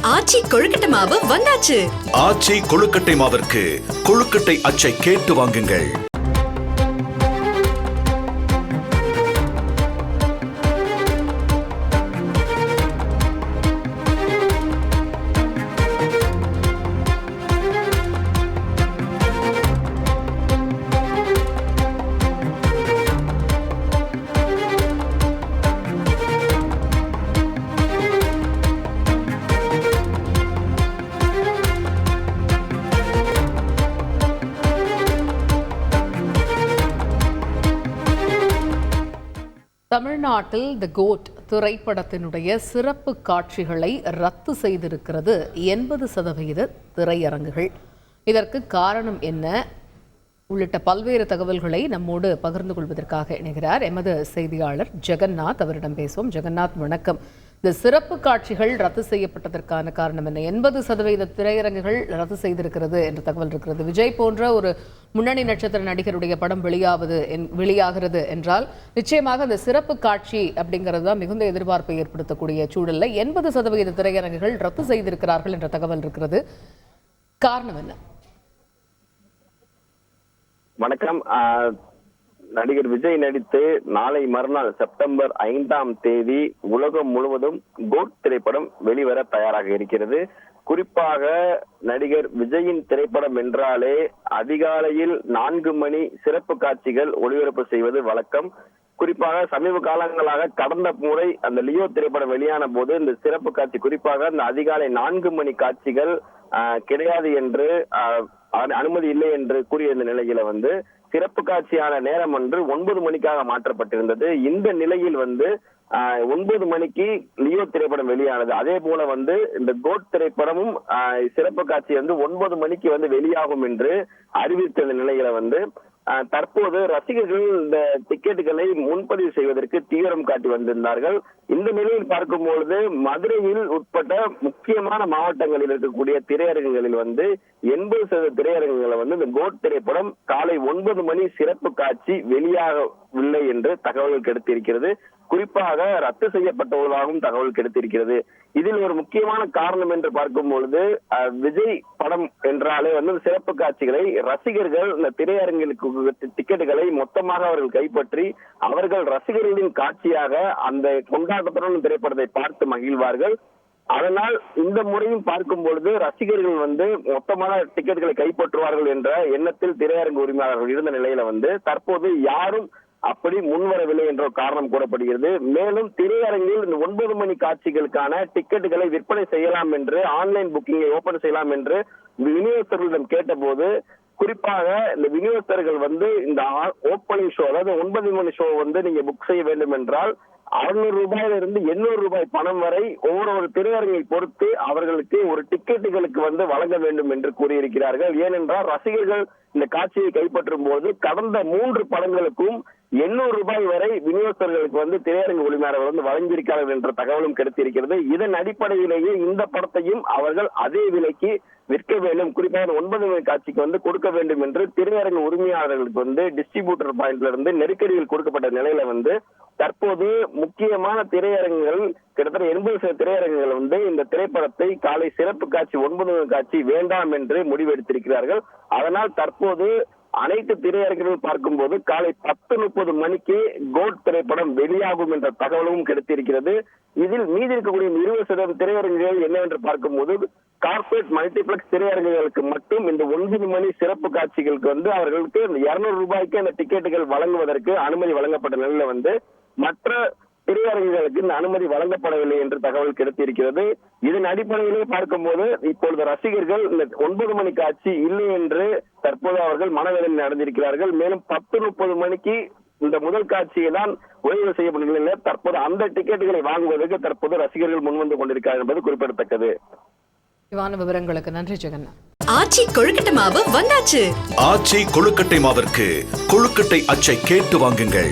ஆச்சி கொழுக்கட்டை மாவு வந்தாச்சு. ஆச்சி கொழுக்கட்டை மாவிற்கு கொழுக்கட்டை அச்சை கேட்டு வாங்குங்கள். தமிழ்நாட்டில் தி கோட் திரைப்படத்தினுடைய சிறப்பு காட்சிகளை ரத்து செய்திருக்கிறது 80% திரையரங்குகள். இதற்கு காரணம் என்ன உள்ளிட்ட பல்வேறு தகவல்களை நம்மோடு பகிர்ந்து கொள்வதற்காக இணைகிறார் எமது செய்தியாளர் ஜெகநாத். அவரிடம் பேசுவோம். ஜெகநாத், வணக்கம். இந்த சிறப்பு காட்சிகள் ரத்து செய்யப்பட்டதற்கான காரணம் என்ன? 80% திரையரங்குகள் ரத்து செய்திருக்கிறது என்ற தகவல் இருக்கிறது. விஜய் போன்ற ஒரு முன்னணி நட்சத்திர நடிகருடைய படம் வெளியாகிறது என்றால் நிச்சயமாக அந்த சிறப்பு காட்சி அப்படிங்கிறது தான் மிகுந்த எதிர்பார்ப்பை ஏற்படுத்தக்கூடிய சூழல்ல 80% திரையரங்குகள் ரத்து செய்திருக்கிறார்கள் என்ற தகவல் இருக்கிறது. காரணம் என்ன? வணக்கம். நடிகர் விஜய் நடித்து நாளை மறுநாள் செப்டம்பர் 5 உலகம் முழுவதும் கோட் திரைப்படம் வெளிவர தயாராக இருக்கிறது. குறிப்பாக நடிகர் விஜயின் திரைப்படம் என்றாலே அதிகாலையில் 4 மணி சிறப்பு காட்சிகள் ஒளிபரப்பு செய்வது வழக்கம். குறிப்பாக சமீப காலங்களாக கடந்த முறை அந்த லியோ திரைப்படம் வெளியான போது இந்த சிறப்பு காட்சி குறிப்பாக அந்த அதிகாலை 4 மணி காட்சிகள் கிடையாது என்று அனுமதி இல்லை என்று கூறியிருந்த நிலையில சிறப்பு காட்சியான நேரம் 9 மணிக்காக மாற்றப்பட்டிருந்தது. இந்த நிலையில் 9 மணிக்கு லியோ திரைப்படம் வெளியானது. அதே போல இந்த கோட் திரைப்படமும் சிறப்பு காட்சி 9 மணிக்கு வெளியாகும் என்று அறிவித்த நிலையில தற்போது ரசிகர்கள் இந்த டிக்கெட்டுகளை முன்பதிவு செய்வதற்கு தீவிரம் காட்டி வந்திருந்தார்கள். இந்த நிலையில் பார்க்கும்பொழுது மதுரையில் உட்பட்ட முக்கியமான மாவட்டங்களில் இருக்கக்கூடிய திரையரங்குகளில் 80% திரையரங்குகளை இந்த கோட் திரைப்படம் காலை 9 மணி சிறப்பு காட்சி வெளியாகவில்லை என்று தகவல்கள் கிடைத்திருக்கிறது. குறிப்பாக ரத்து செய்யப்பட்டுள்ளதாகவும் தகவல் கிடைத்திருக்கிறது. இதில் ஒரு முக்கியமான காரணம் என்று பார்க்கும் பொழுது விஜய் படம் என்றாலே சிறப்பு காட்சிகளை ரசிகர்கள் இந்த திரையரங்குகளுக்கு டிக்கெட்டுகளை மொத்தமாக அவர்கள் கைப்பற்றி அவர்கள் ரசிகர்களின் காட்சியாக அந்த கொண்டாட்டத்துடன் திரைப்படத்தை பார்த்து மகிழ்வார்கள். அதனால் இந்த முறையும் பார்க்கும் பொழுது ரசிகர்கள் மொத்தமான டிக்கெட்டுகளை கைப்பற்றுவார்கள் என்ற எண்ணத்தில் திரையரங்கு உரிமையாளர்கள் இருந்த நிலையில தற்போது யாரும் அப்படி முன்வரவில்லை என்ற காரணம் கூறப்படுகிறது. மேலும் திரையரங்கில் இந்த 9 மணி காட்சிகளுக்கான டிக்கெட்டுகளை விற்பனை செய்யலாம் என்று ஆன்லைன் புக்கிங்கை ஓபன் செய்யலாம் என்று விநியோகஸ்தர்களிடம் கேட்டபோது குறிப்பாக இந்த விநியோகஸ்தர்கள் இந்த ஓப்பனிங் ஷோ அதாவது 9 மணி ஷோ நீங்க புக் செய்ய வேண்டும் என்றால் 600 ரூபாயிலிருந்து 800 ரூபாய் பணம் வரை ஒவ்வொரு திரையரங்கை பொறுத்து அவர்களுக்கு ஒரு டிக்கெட்டுகளுக்கு வழங்க வேண்டும் என்று கூறியிருக்கிறார்கள். ஏனென்றால் ரசிகர்கள் இந்த காட்சியை கைப்பற்றும் போது கடந்த 3 படங்களுக்கும் 800 ரூபாய் வரை விநியோகஸ்தர்களுக்கு திரையரங்கு உரிமையாளர்கள் வழங்கியிருக்கிறார்கள் என்ற தகவலும் கிடைத்திருக்கிறது. இதன் அடிப்படையிலேயே இந்த படத்தையும் அவர்கள் அதே விலைக்கு விற்க வேண்டும், குறிப்பாக 9 மணி காட்சிக்கு கொடுக்க வேண்டும் என்று திரையரங்கு உரிமையாளர்களுக்கு டிஸ்ட்ரிபியூட்டர் பாயிண்ட்ல இருந்து நெருக்கடியில் கொடுக்கப்பட்ட நிலையில தற்போது முக்கியமான திரையரங்குகள் கிட்டத்தட்ட 80% திரையரங்குகள் இந்த திரைப்படத்தை காலை சிறப்பு காட்சி 9 மணி காட்சி வேண்டாம் என்று முடிவெடுத்திருக்கிறார்கள். அதனால் தற்போது அனைத்து திரையரங்குகள் பார்க்கும்போது காலை 10:30 மணிக்கு கோட் திரைப்படம் வெளியாகும் என்ற தகவலும் கிடைத்திருக்கிறது. இதில் மீதி இருக்கக்கூடிய 20% திரையரங்குகள் என்னவென்று பார்க்கும்போது கார்பரேட் மல்டிபிளெக்ஸ் திரையரங்குகளுக்கு மட்டும் இந்த 9 மணி சிறப்பு காட்சிகளுக்கு அவர்களுக்கு 200 ரூபாய்க்கு அந்த டிக்கெட்டுகள் வழங்குவதற்கு அனுமதி வழங்கப்பட்ட நிலையில மற்ற திரையரங்குகளுக்கு இந்த அனுமதி வழங்கப்படவில்லை என்று தகவல் கிடைத்திருக்கிறது. இதன் அடிப்படையிலே பார்க்கும்போது இப்பொழுது ரசிகர்கள் இந்த 9 மணி காட்சி இல்லை என்று தற்போது அவர்கள் மனவேதனை அடைந்திருக்கிறார்கள். மேலும் 10:30 மணிக்கு இந்த முதல் காட்சியை தான் ஒளிபரப்பு செய்யப்பட்ட நிலையில் தற்போது அந்த டிக்கெட்டுகளை வாங்குவதற்கு தற்போது ரசிகர்கள் முன்வந்து கொண்டிருக்கிறார்கள் என்பது குறிப்பிடத்தக்கது. விவரங்களுக்கு நன்றி ஜெகநாத். ஆச்சி கொழுக்கட்டை மாவு வந்தாச்சு. ஆச்சி கொழுக்கட்டை மாவிற்கு கொழுக்கட்டை அச்சை கேட்டு வாங்குங்கள்.